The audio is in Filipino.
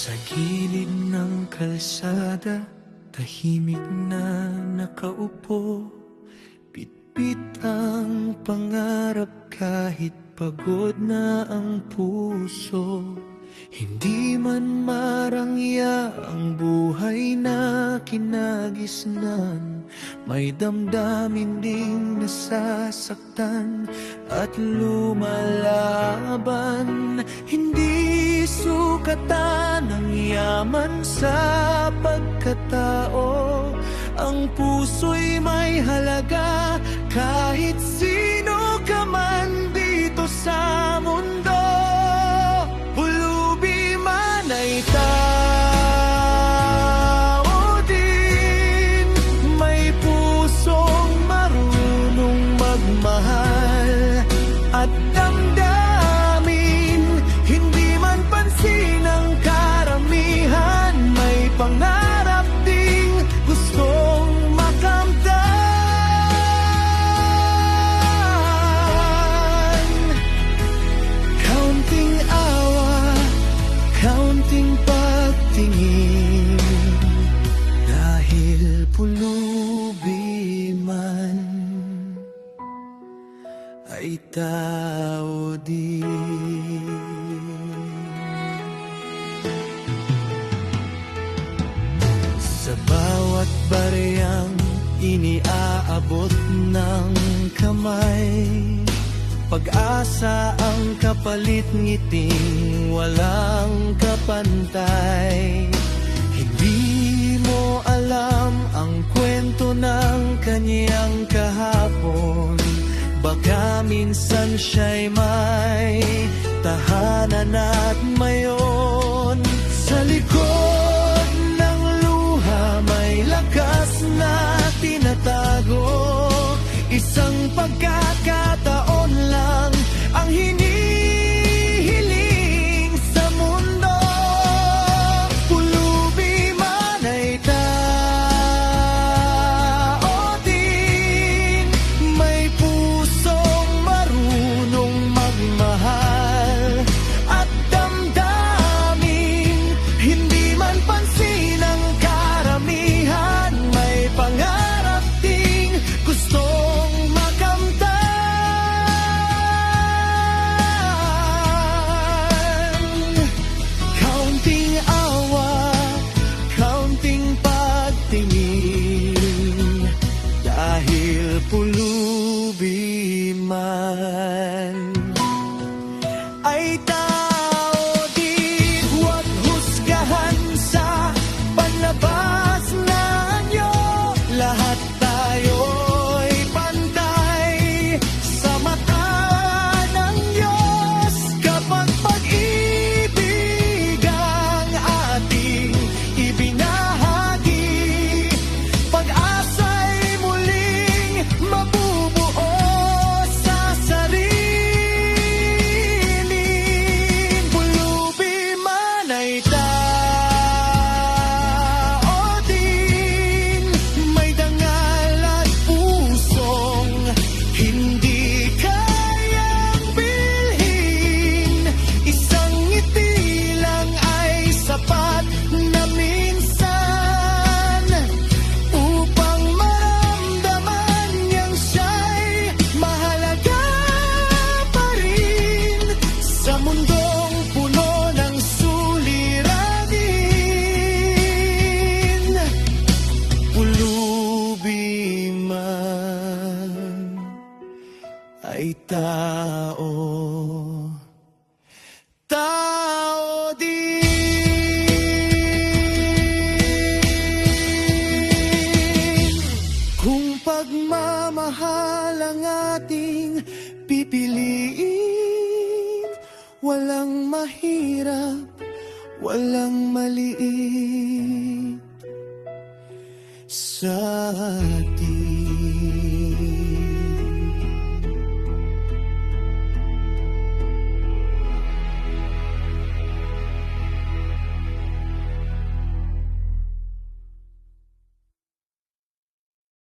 Sa gilid ng kalsada, tahimik na nakaupo, bitbit ang pangarap kahit pagod na ang puso. Hindi man marangya ang buhay na kinagisnan, may damdamin ding nasasaktan at lumalaban. Hindi sukatan ang yaman sa pagkatao, ang puso'y may halaga kahit sino ka man dito sa mundo. Pulubi man ay tao din, may pusong marunong magmahal at damdamin. Hindi man pansin ang karamihan, may pangarap ding gustong makamtan. Kaunting awa, kaunting pagtingin, dahil pulubi man ay tao din. Sa bawat bariyang iniaabot ng kamay, pag-asa ang kapalit, ngiting walang kapantay. Hindi mo alam ang kwento ng kanyang kahapon, baka minsan siya'y may tahanan at mayon. Sa likod ng luha may lakas na tinatago, isang pagkakataon lang ang hinihiling sa mundo. Pulubi man ay tao din, may pusong marunong magmahal at damdamin. Hindi man pansin ang karamihan, may pangarap ding gustong makamtan. Kaunting awa, kaunting pagtingin, dahil pulubi man ay tao din. Huwag husgahan sa panlabas na anyo, lahat tayo'y pantay sa mata ng Diyos. Kapag pag-ibig ang ating ibinahagi, pag-asa'y muling mabubuo sa sarili. Pulubi man ay tao din, may dangal at pusong hindi kayang bilhin. Isang ngiti lang ay sapat na minsan upang maramdaman niyang siya'y mahalaga pa rin sa mundong puno ng suliranin. Pulubi man ay tao, tao din. Kung pagmamahal ang ating pipiliin, walang mahirap, walang maliit sa